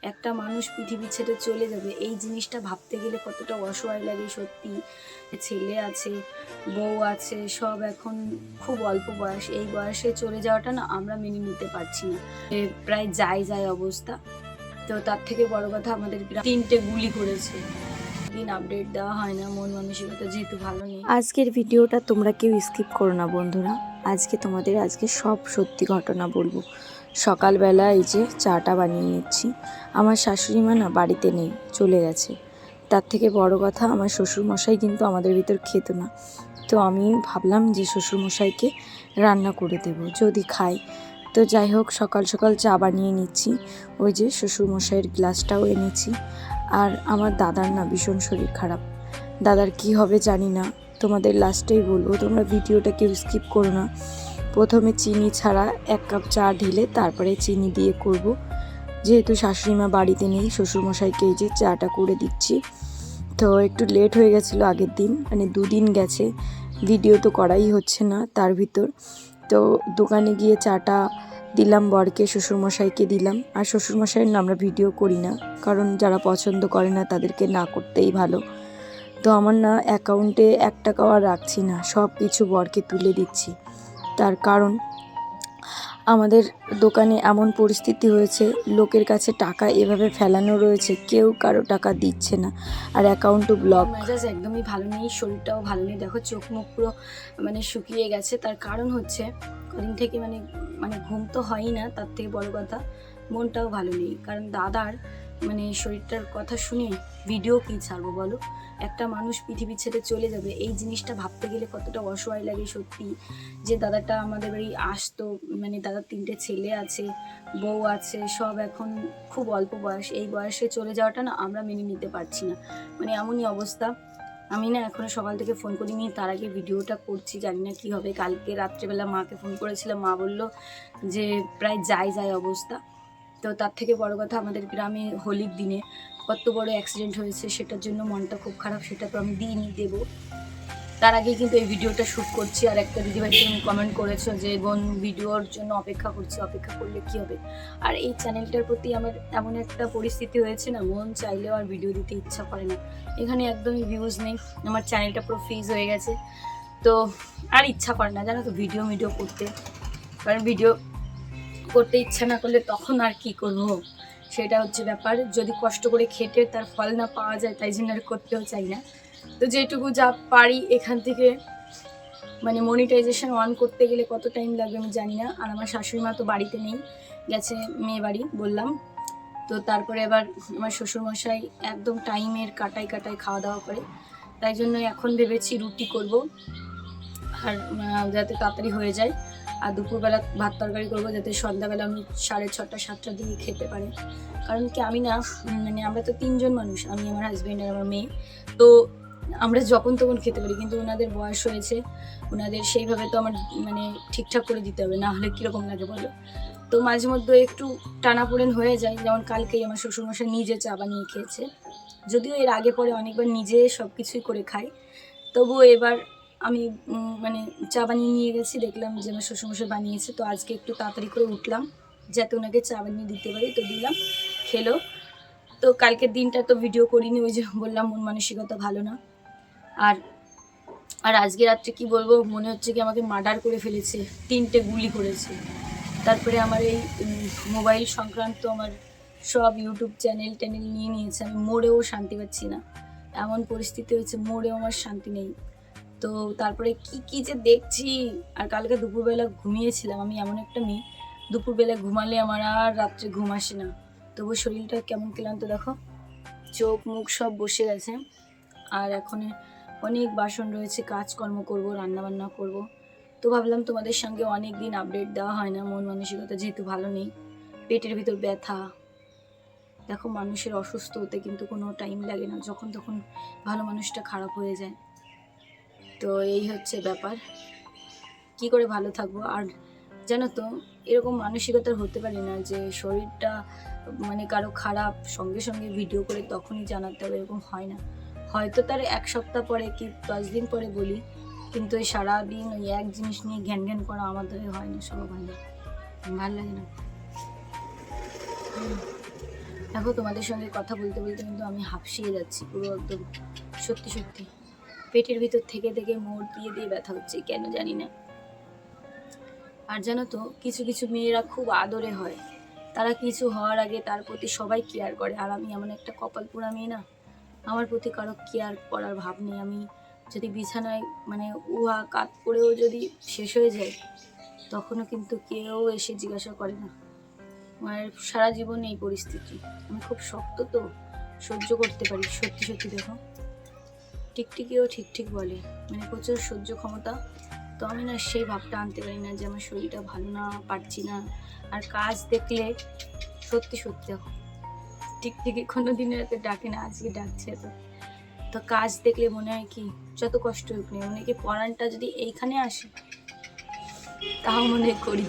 একটা মানুষ পৃথিবী ছেড়ে চলে যাবে, এই জিনিসটা ভাবতে গেলে কতটা অসহায় লাগে সত্যি। ছেলে আছে, বউ আছে, সব এখন খুব অল্প বয়স, এই বয়সে চলে যাওয়াটা না আমরা মেনে নিতে পারছি না। প্রায় যায় অবস্থা। তো তার থেকে বড় কথা আমাদের গ্রামে 3টে গুলি করেছে। দিন আপডেট দেওয়া হয় না, মন মানসিকতা যেহেতু ভালো নেই। আজকের ভিডিওটা তোমরা কেউ স্কিপ করো না বন্ধুরা। আজকে সব সত্যি ঘটনা বলবো। সকালবেলা এই যে চাটা বানিয়ে নিচ্ছি। আমার শাশুড়ি মা না বাড়িতে নেই, চলে গেছে। তার থেকে বড় কথা, আমার শ্বশুরমশাই কিন্তু আমাদের ভিতর খেত না। তো আমি ভাবলাম যে শ্বশুরমশাইকে রান্না করে দেবো যদি খায়। তো যাই হোক, সকাল সকাল চা বানিয়ে নিচ্ছি। ওই যে শ্বশুরমশাইয়ের গ্লাসটাও এনেছি। আর আমার দাদার না ভীষণ শরীর খারাপ। দাদার কি হবে জানি না, তোমাদের লাস্টেই বলবো, তোমরা ভিডিওটা কেউ স্কিপ করো না। প্রথমে চিনি ছাড়া 1 কাপ চা ঢেলে তারপরে চিনি দিয়ে করব। যেহেতু শাশুড়িমা বাড়িতে নেই, শ্বশুরমশাইকে এই যে চাটা করে দিচ্ছি। তো একটু লেট হয়ে গেছিলো আগের দিন, মানে 2 দিন গেছে, ভিডিও তো করাই হচ্ছে না তার ভিতর। তো দোকানে গিয়ে চাটা দিলাম বরকে, শ্বশুরমশাইকে দিলাম। আর শ্বশুরমশাইয়ের না আমরা ভিডিও করি না, কারণ যারা পছন্দ করে না তাদেরকে না করতেই ভালো। তো আমার না অ্যাকাউন্টে 1 টাকাও আর রাখছি না, সব কিছু বরকে তুলে দিচ্ছি। তার কারণ আমাদের দোকানে এমন পরিস্থিতি হয়েছে, লোকের কাছে টাকা এভাবে ফেলানো রয়েছে, কেউ কারো টাকা দিচ্ছে না, আর অ্যাকাউন্টও ব্লক। মেজাজ একদমই ভালো নেই, শরীরটাও ভালো নেই। দেখো চোখ মুখ পুরো শুকিয়ে গেছে। তার কারণ হচ্ছে কদিন থেকে মানে ঘুম তো হয়ই না, তার থেকে বড় কথা মনটাও ভালো নেই। কারণ দাদার শরীরটার কথা শুনে ভিডিও কি ছাড়বো বলো। একটা মানুষ পৃথিবী ছেড়ে চলে যাবে, এই জিনিসটা ভাবতে গেলে কতটা অসহায় লাগে সত্যি। যে দাদাটা আমাদের বাড়ি আসতো, দাদার 3টে ছেলে আছে, বউ আছে, সব এখন খুব অল্প বয়স, এই বয়সে চলে যাওয়াটা না আমরা মেনে নিতে পারছি না। এমনই অবস্থা। আমি না এখনো সকাল থেকে ফোন করিনি, তার আগে ভিডিওটা করছি, জানি না কি হবে। কালকে রাত্রেবেলা মাকে ফোন করেছিলাম, মা বললো যে প্রায় যায় অবস্থা। তো তার থেকে বড় কথা, আমাদের গ্রামে হোলির দিনে কত বড় অ্যাক্সিডেন্ট হয়েছে, সেটার জন্য মনটা খুব খারাপ। সেটা তো আমি দিইনি, দেবো। তার আগে কিন্তু এই ভিডিওটা শ্যুট করছি। আর একটা দিদিভাই তুমি কমেন্ট করেছো যে বোন ভিডিওর জন্য অপেক্ষা করছি, অপেক্ষা করলে কি হবে। আর এই চ্যানেলটার প্রতি আমার এমন একটা পরিস্থিতি হয়েছে না, মন চাইলেও আর ভিডিও দিতে ইচ্ছা করে না। এখানে একদমই ভিউজ নেই, আমার চ্যানেলটা পুরো ফ্রিজ হয়ে গেছে। তো আর ইচ্ছা করে না জানো তো ভিডিও করতে। কারণ ভিডিও করতে ইচ্ছা না করলে তখন আর কি করব, সেটা হচ্ছে ব্যাপার। যদি কষ্ট করে খেটে তার ফল না পাওয়া যায়, তাই জন্য আর করতেও চাই না। তো যেটুকু যা পারি এখান থেকে মনিটাইজেশন অন করতে গেলে কত টাইম লাগবে আমি জানি না। আর আমার শাশুড়ি মা তো বাড়িতে নেই, গেছে মেয়ে বাড়ি বললাম। তো তারপরে এবার আমার শ্বশুরমশাই একদম টাইমের কাটায় খাওয়া দাওয়া করে, তাই জন্য এখন ভেবেছি রুটি করব, আর যাতে তাড়াতাড়ি হয়ে যায়। আর দুপুরবেলা ভাত তরকারি করবো, যাতে সন্ধ্যাবেলা আমি 6:30 7টা দিয়ে খেতে পারে। কারণ কি আমি না আমরা তো 3জন মানুষ, আমি, আমার হাজব্যান্ড আর আমার মেয়ে। তো আমরা যখন তখন খেতে পারি, কিন্তু ওনাদের বয়স হয়েছে, ওনাদের সেইভাবে তো আমার ঠিকঠাক করে দিতে হবে, না হলে কীরকম লাগে বলো। তো মাঝে মধ্যে একটু টানাপোড়েন হয়ে যায়। যেমন কালকেই আমার শ্বশুরমশাই নিজে চা বানিয়ে খেয়েছে, যদিও এর আগে পরে অনেকবার নিজে সব কিছুই করে খাই, তবুও এবার আমি চা বানিয়ে নিয়ে গেছি, দেখলাম যে আমার শ্বশুরমশাই বানিয়েছে। তো আজকে একটু তাড়াতাড়ি করে উঠলাম যাতে ওনাকে চা বানিয়ে দিতে পারি, তো দিলাম, খেলো। তো কালকের দিনটা তো ভিডিও করিনি, ওই যে বললাম মন মানসিকতা ভালো না। আর আর আজকে রাত্রে কি বলবো, মনে হচ্ছে কি আমাকে মার্ডার করে ফেলেছে, 3টে গুলি করেছে। তারপরে আমার এই মোবাইল সংক্রান্ত আমার সব ইউটিউব চ্যানেল নিয়ে নিয়েছে, আমি মোড়েও শান্তি পাচ্ছি না, এমন পরিস্থিতি হয়েছে, মোড়েও আমার শান্তি নেই। তো তারপরে কি যে দেখছি। আর কালকে দুপুরবেলা ঘুমিয়েছিলাম, আমি এমন একটা মেয়ে, দুপুরবেলা ঘুমালে আমার আর রাত্রে ঘুম আসে না। তবু শরীরটা কেমন ক্লান্ত দেখো, চোখ মুখ সব বসে গেছে। আর এখন অনেক বাসন রয়েছে, কাজকর্ম করব, রান্নাবান্না করব। তো ভাবলাম তোমাদের সঙ্গে অনেক দিন আপডেট দেওয়া হয় না, মন মানসিকতা যেহেতু ভালো নেই, পেটের ভিতর ব্যথা। দেখো মানুষের অসুস্থ হতে কিন্তু কোনো টাইম লাগে না, যখন তখন ভালো মানুষটা খারাপ হয়ে যায়। তো এই হচ্ছে ব্যাপার, কি করে ভালো থাকবো। আর জানো তো এরকম মানসিকতার হতে পারি না যে শরীরটা কারো খারাপ সঙ্গে সঙ্গে ভিডিও করে তখনই জানাতে হবে, এরকম হয় না। হয়তো তার 1 সপ্তাহ পরে কি 10 দিন পরে বলি, কিন্তু এই সারাদিন ওই এক জিনিস নিয়ে ঘ্যান করা আমাদের হয় না, সব হয় না, ভালো লাগে না। দেখো তোমাদের সঙ্গে কথা বলতে বলতে কিন্তু আমি হাঁপসিয়ে যাচ্ছি পুরো একদম, সত্যি সত্যি পেটের ভিতর থেকে থেকে মোড় দিয়ে দিয়ে ব্যথা হচ্ছে কেন জানি না। আর জানো তো কিছু কিছু মেয়েরা খুব আদরে হয়, তারা কিছু হওয়ার আগে তার প্রতি সবাই কেয়ার করে, আর আমি এমন একটা কপাল পোড়া মেয়ে না, আমার প্রতি কারো কেয়ার করার ভাব নেই। আমি যদি বিছানায় মানে উহা কাত করেও যদি শেষ হয়ে যায় তখনও কিন্তু কেউ এসে জিজ্ঞাসা করে না। আমার সারা জীবন এই পরিস্থিতি, আমি খুব শক্ত তো, সহ্য করতে পারি সত্যি সত্যি। দেখো টিকটিকিও ঠিক ঠিক বলে, মানে প্রচুর সহ্য ক্ষমতা। তো আমি না সেই ভাবটা আনতে পারি না যে আমার শরীরটা ভালো না, পারছি না। আর কাজ দেখলে সত্যি সত্যি দেখো টিকটিকি কোনো দিনের রাতে ডাকে না, আজকে ডাকছে। তো কাজ দেখলে মনে হয় কি যত কষ্ট হোক না, মনে হয় কি পরাণটা যদি এইখানে আসে তাও মনে করি।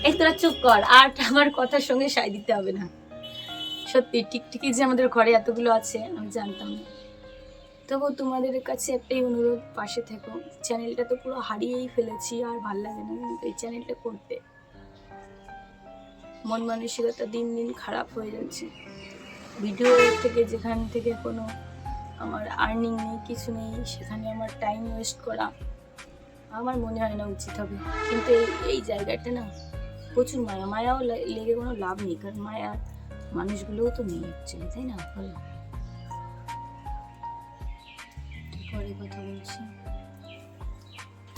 এই তোরা চুপ কর, আর আমার কথার সঙ্গে সায় দিতে হবে না। সত্যি টিকটিকি যে আমাদের ঘরে এতগুলো আছে আমি জানতাম না। তবু তোমাদের কাছে একটাই অনুরোধ, পাশে থেকো। চ্যানেলটা তো পুরো হারিয়েই ফেলেছি, আর ভাল লাগে না কিন্তু এই চ্যানেলটা করতে। মন মানসিকতা দিন দিন খারাপ হয়ে যাচ্ছে। ভিডিও থেকে যেখান থেকে কোনো আমার আর্নিং নেই, কিছু নেই, সেখানে আমার টাইম ওয়েস্ট করা আমার মনে হয় না উচিত হবে। কিন্তু এই জায়গাটা না প্রচুর মায়াও লেগে কোনো লাভ নেই, কারণ মায়া মানুষগুলোও তো নেই অ্যাকচুয়ালি, তাই না? বলো, পরে কথা বলছি।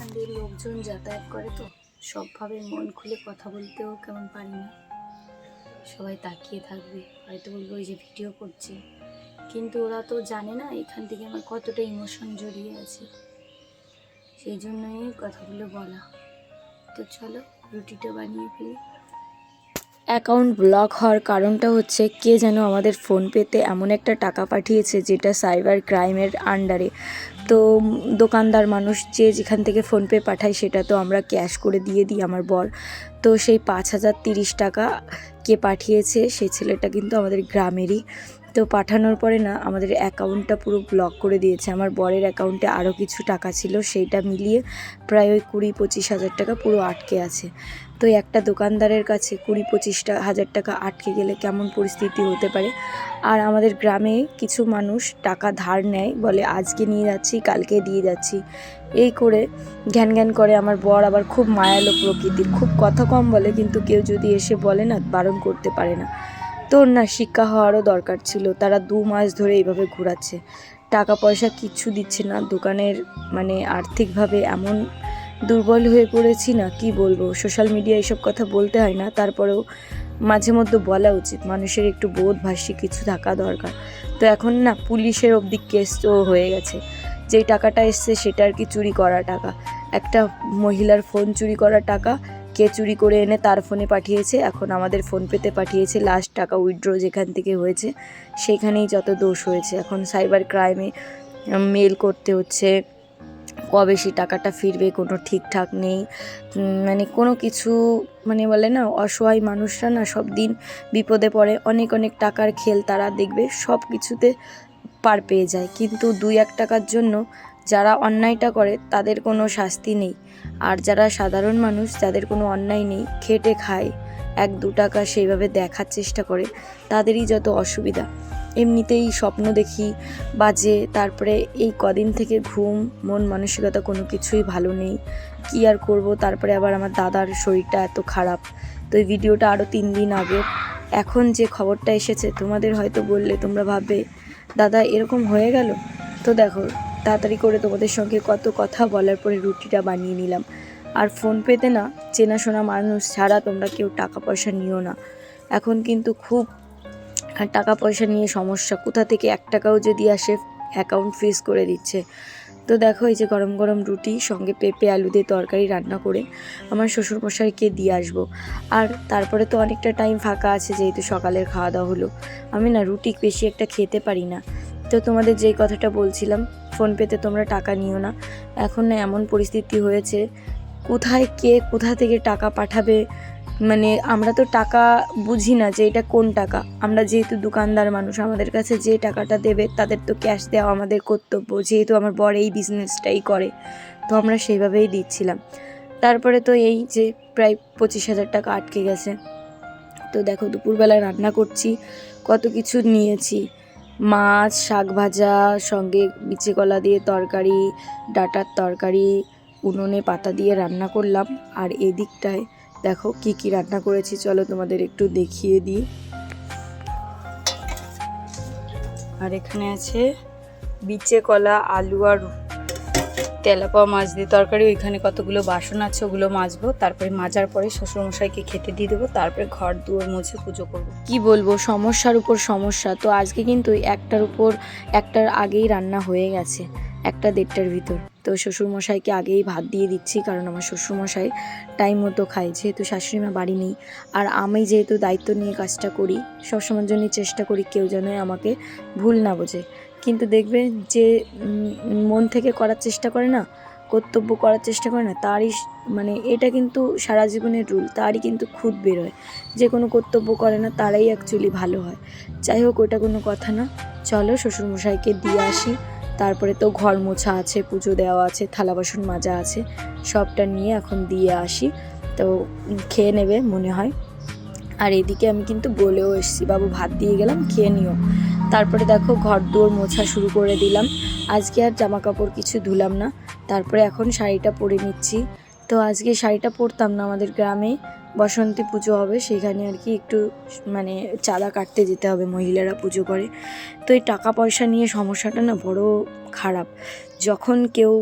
আমাদের লোকজন যাতায়াত করে তো সবভাবে মন খুলে কথা বলতেও কেমন পারি না, সবাই তাকিয়ে থাকবে, হয়তো বলবো ওই যে ভিডিও করছে, কিন্তু ওরা তো জানে না এখান থেকে আমার কতটা ইমোশন জড়িয়ে আছে, সেই জন্যই কথাগুলো বলা। তো চলো রুটিটা বানিয়ে ফেলি। অ্যাকাউন্ট ব্লক হওয়ার কারণটা হচ্ছে কে যেন আমাদের ফোনপেতে এমন একটা টাকা পাঠিয়েছে যেটা সাইবার ক্রাইমের আন্ডারে। তো দোকানদার মানুষ যে যেখান থেকে ফোনপে পাঠায় সেটা তো আমরা ক্যাশ করে দিয়ে দিই আমার বর। তো সেই 5,030 টাকা কে পাঠিয়েছে সেই ছেলেটা কিন্তু আমাদের গ্রামেরই। তো পাঠানোর পরে না আমাদের অ্যাকাউন্টটা পুরো ব্লক করে দিয়েছে। আমার বরের অ্যাকাউন্টে আরও কিছু টাকা ছিল, সেইটা মিলিয়ে প্রায় ওই 20-25 হাজার টাকা পুরো আটকে আছে। তো একটা দোকানদারের কাছে 20-25 হাজার টাকা আটকে গেলে কেমন পরিস্থিতি হতে পারে। আর আমাদের গ্রামে কিছু মানুষ টাকা ধার নেয়, বলে আজকে নিয়ে যাচ্ছি কালকে দিয়ে যাচ্ছি, এই করে ঘ্যান ঘ্যান করে। আমার বর আবার খুব মায়ালো প্রকৃতির, খুব কথা কম বলে, কিন্তু কেউ যদি এসে বলে না বারণ করতে পারে না। তো না শিক্ষা হওয়ারও দরকার ছিল, তারা 2 মাস ধরে এইভাবে ঘোরাচ্ছে, টাকা পয়সা কিচ্ছু দিচ্ছে না। দোকানের মানে আর্থিকভাবে এমন দুর্বল হয়ে পড়েছি না, কি বলবো। সোশ্যাল মিডিয়া এসব কথা বলতে হয় না, তারপরেও মাঝে মধ্যে বলা উচিত, মানুষের একটু বোধভাষী কিছু থাকা দরকার। তো এখন না পুলিশের অবধি কেস তো হয়ে গেছে। যেই টাকাটা এসছে সেটা আর কি চুরি করা টাকা, একটা মহিলার ফোন চুরি করা টাকা কে চুরি করে এনে তার ফোনে পাঠিয়েছে, এখন আমাদের ফোনপেতে পাঠিয়েছে। লাস্ট টাকা উইথড্র যেখান থেকে হয়েছে সেখানেই যত দোষ হয়েছে। এখন সাইবার ক্রাইমে মেল করতে হচ্ছে, কবে সে টাকাটা ফিরবে কোনো ঠিকঠাক নেই। মানে কোনো কিছু মানে বলে না, অসহায় মানুষরা না সব দিন বিপদে পড়ে। অনেক অনেক টাকার খেল তারা দেখবে সব কিছুতে পার পেয়ে যায়, কিন্তু 2-1 টাকার জন্য যারা অন্যায়টা করে তাদের কোনো শাস্তি নেই। আর যারা সাধারণ মানুষ, যাদের কোনো অন্যায় নেই, খেটে খায়, 1-2 টাকা সেইভাবে দেখার চেষ্টা করে, তাদেরই যত অসুবিধা। এমনিতেই স্বপ্ন দেখি বাজে, তারপরে এই কদিন থেকে ঘুম, মন মানসিকতা কোনো কিছুই ভালো নেই, কী আর করব। তারপরে আবার আমার দাদার শরীরটা এত খারাপ। তো এই ভিডিওটা আরও 3 দিন আগে, এখন যে খবরটা এসেছে তোমাদের হয়তো বললে তোমরা ভাববে দাদা এরকম হয়ে গেল। তো দেখো তাড়াতাড়ি করে তোমাদের সঙ্গে কত কথা বলার পরে রুটিটা বানিয়ে নিলাম। আর ফোনপেতে না চেনাশোনা মানুষ ছাড়া তোমরা কেউ টাকা পয়সা নিও না। এখন কিন্তু খুব টাকা পয়সা নিয়ে সমস্যা, কোথা থেকে 1 টাকাও যদি আসে অ্যাকাউন্ট ফ্রিজ করে দিচ্ছে। তো দেখো এই যে গরম গরম রুটি সঙ্গে পেঁপে আলু দিয়ে তরকারি রান্না করে আমার শ্বশুরমশাইকে দিয়ে আসবো। আর তারপরে তো অনেকটা টাইম ফাঁকা আছে, যেহেতু সকালের খাওয়া দাওয়া হলো। আমি না রুটি বেশি একটা খেতে পারি না। তো তোমাদের যেই কথাটা বলছিলাম, ফোনপেতে তোমরা টাকা নিও না। এখন না এমন পরিস্থিতি হয়েছে, কোথায় কে কোথা থেকে টাকা পাঠাবে, মানে আমরা তো টাকা বুঝি না যে এটা কোন টাকা। আমরা যেহেতু দোকানদার মানুষ, আমাদের কাছে যে টাকাটা দেবে তাদের তো ক্যাশ দেওয়া আমাদের কর্তব্য, যেহেতু আমার বর এই বিজনেসটাই করে, তো আমরা সেইভাবেই দিচ্ছিলাম। তারপরে তো এই যে প্রায় 25 হাজার টাকা আটকে গেছে। তো দেখো দুপুরবেলায় রান্না করছি, কত কিছু নিয়েছি, মাছ, শাক ভাজা, সঙ্গে বিচে কলা দিয়ে তরকারি, ডাঁটার তরকারি, উনুনে পাতা দিয়ে রান্না করলাম। আর এদিকটায় দেখো কি কি রান্না করেছি, চলো তোমাদের একটু দেখিয়ে দিই। আর এখানে আছে বিচে কলা, আলু আর তেলাপোয়া মাছ দিয়ে তরকারি। ওইখানে কতগুলো বাসন আছে, ওগুলো মাজবো। তারপরে মাজার পরে শ্বশুরমশাইকে খেতে দিয়ে দেবো। তারপরে ঘর দুয়ার মুছে পুজো করব। কি বলবো, সমস্যার উপর সমস্যা। তো আজকে কিন্তু একটার আগেই রান্না হয়ে গেছে, 1-1:30টার ভিতর। তো শ্বশুরমশাইকে আগেই ভাত দিয়ে দিচ্ছি, কারণ আমার শ্বশুরমশাই টাইম মতো খায়, যেহেতু শাশুড়িমা বাড়ি নেই। আর আমি যেহেতু দায়িত্ব নিয়ে কাজটা করি, সবসময়ের জন্যই চেষ্টা করি কেউ যেন আমাকে ভুল না বোঝে। কিন্তু দেখবে যে মন থেকে করার চেষ্টা করে না, কর্তব্য করার চেষ্টা করে না, তারই মানে এটা কিন্তু সারা জীবনের রুল, তারই কিন্তু খুদ বেরোয়। যে কোনো কর্তব্য করে না তারাই অ্যাকচুয়ালি ভালো হয়। যাই হোক, ওটা কোনো কথা না। চলো শ্বশুরমশাইকে দিয়ে আসি। তারপরে তো ঘর মোছা আছে, পুজো দেওয়া আছে, থালা বাসন মাজা আছে, সবটা নিয়ে এখন দিয়ে আসি। তো খেয়ে নেবে মনে হয়। আর এদিকে আমি কিন্তু বলেও এসেছি, বাবু ভাত দিয়ে গেলাম, খেয়ে নিও। তারপরে দেখো ঘর দুয়ার মোছা শুরু করে দিলাম। আজকে আর জামা কাপড় কিছু ধুলাম না। তারপরে এখন শাড়িটা পরে নিচ্ছি। তো আজকে শাড়িটা পরতাম না, আমাদের গ্রামে বসন্তী পুজো হবে, সেখানে আর কি একটু মানে চাঁদা কাটতে যেতে হবে, মহিলারা পুজো করে। তো এই টাকা পয়সা নিয়ে সমস্যাটা না বড় খারাপ। যখন কেউ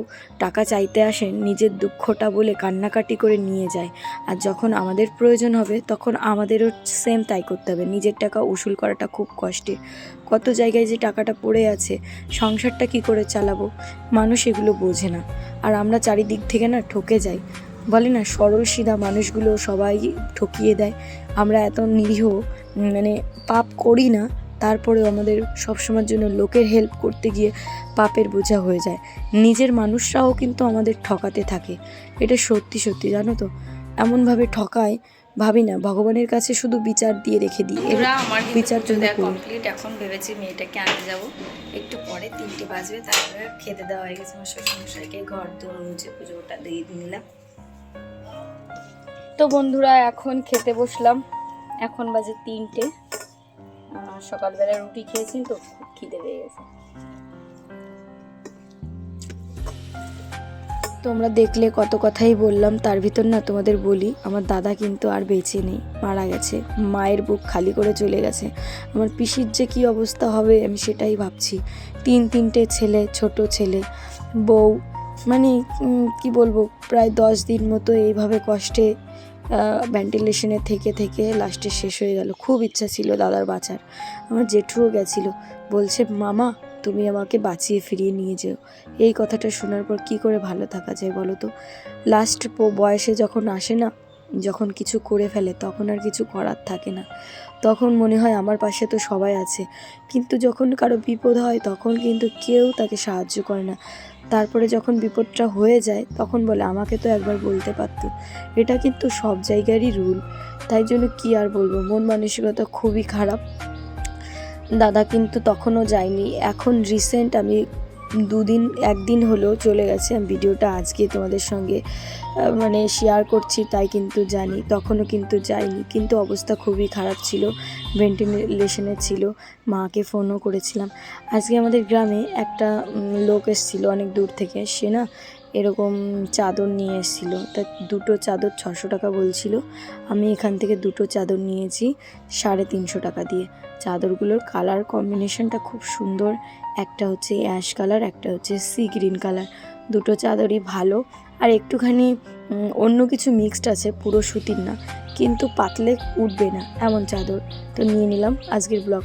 টাকা চাইতে আসে, নিজের দুঃখটা বলে কান্নাকাটি করে নিয়ে যায়। আর যখন আমাদের প্রয়োজন হবে তখন আমাদেরও সেম তাই করতে হবে। নিজের টাকা উসুল করাটা খুব কষ্টের। কত জায়গায় যে টাকাটা পড়ে আছে, সংসারটা কি করে চালাবো, মানুষ এগুলো বোঝে না। আর আমরা চারিদিক থেকে না ঠকে যাই। বলে না, সরল সিধা মানুষগুলো সবাই ঠকিয়ে দেয়। আমরা এত নিরীহ, মানে পাপ করি না, তারপরেও আমাদের সবসময়ের জন্য লোকের হেল্প করতে গিয়ে পাপের বোঝা হয়ে যায়। নিজের মানুষরাও কিন্তু আমাদের ঠকাতে থাকে। এটা সত্যি সত্যি, জানো তো, এমনভাবে ঠকায়, ভাবি না ভগবানের কাছে শুধু বিচার দিয়ে রেখে দিই, এর আমার বিচার জন্য কমপ্লিট। এখন ভেবেছি মেয়েটাকে আনতে যাব, একটু পরে 3টে বাজবে। তারপরে খেতে দেওয়া হয়ে গেছে। আমার শ্বশুরমশাইকে ঘর দোর মুছে পুজোটা দিয়ে নিলাম। তো বন্ধুরা, এখন খেতে বসলাম। এখন বাজে 3টে। সকালবেলা রুটি খেয়েছি, তো খুব খিদে পেয়ে গেছে। তোমরা দেখলে কত কথাই বললাম, তার ভিতর না তোমাদের বলি, আমার দাদা কিন্তু আর বেঁচে নেই, মারা গেছে। মায়ের বুক খালি করে চলে গেছে। আমার পিসির যে কী অবস্থা হবে আমি সেটাই ভাবছি। 3টে ছেলে, ছোট ছেলে, বউ, মানে কি বলবো, প্রায় 10 দিন মতো এইভাবে কষ্টে ভেন্টিলেশনে থেকে থেকে লাস্টে শেষ হয়ে গেল। খুব ইচ্ছা ছিল দাদার বাঁচার। আমার জেঠুও গেছিলো, বলছে মামা তুমি আমাকে বাঁচিয়ে ফিরিয়ে নিয়ে যেও। এই কথাটা শোনার পর কি করে ভালো থাকা যায় বলো তো। লাস্ট বয়সে যখন আসে না, যখন কিছু করে ফেলে, তখন আর কিছু করার থাকে না। তখন মনে হয় আমার পাশে তো সবাই আছে, কিন্তু যখন কারো বিপদ হয় তখন কিন্তু কেউ তাকে সাহায্য করে না। তারপরে যখন বিপদটা হয়ে যায় তখন বলে আমাকে তো একবার বলতে পারতো। এটা কিন্তু সব জায়গারই রুল। তাই জন্য কি আর বলবো, মন মানসিকতা খুবই খারাপ। দাদা কিন্তু তখনও যায়নি। এখন রিসেন্ট আমি 1 দিন হলো চলে গেছে। আমি ভিডিওটা আজকে তোমাদের সঙ্গে মানে শেয়ার করছি, তাই কিন্তু জানি, তখনও কিন্তু যায়নি। কিন্তু অবস্থা খুবই খারাপ ছিল, ভেন্টিলেশনে ছিল। মাকে ফোনও করেছিলাম। আজকে আমাদের গ্রামে একটা লোক এসেছিলো অনেক দূর থেকে। সে না এরকম চাদর নিয়ে এসেছিলো। তা 2টো চাদর 600 টাকা বলছিল। আমি এখান থেকে 2টো চাদর নিয়েছি 350 টাকা দিয়ে। চাদরগুলোর কালার কম্বিনেশনটা খুব সুন্দর। একটা হচ্ছে অ্যাশ কালার, একটা হচ্ছে সি গ্রিন কালার। 2টো চাদরই ভালো। আর একটুখানি অন্য কিছু মিক্সড আছে, পুরো সুতির না, কিন্তু পাতলে উঠবে না এমন চাদর। তো নিয়ে নিলাম। আজকের ব্লগ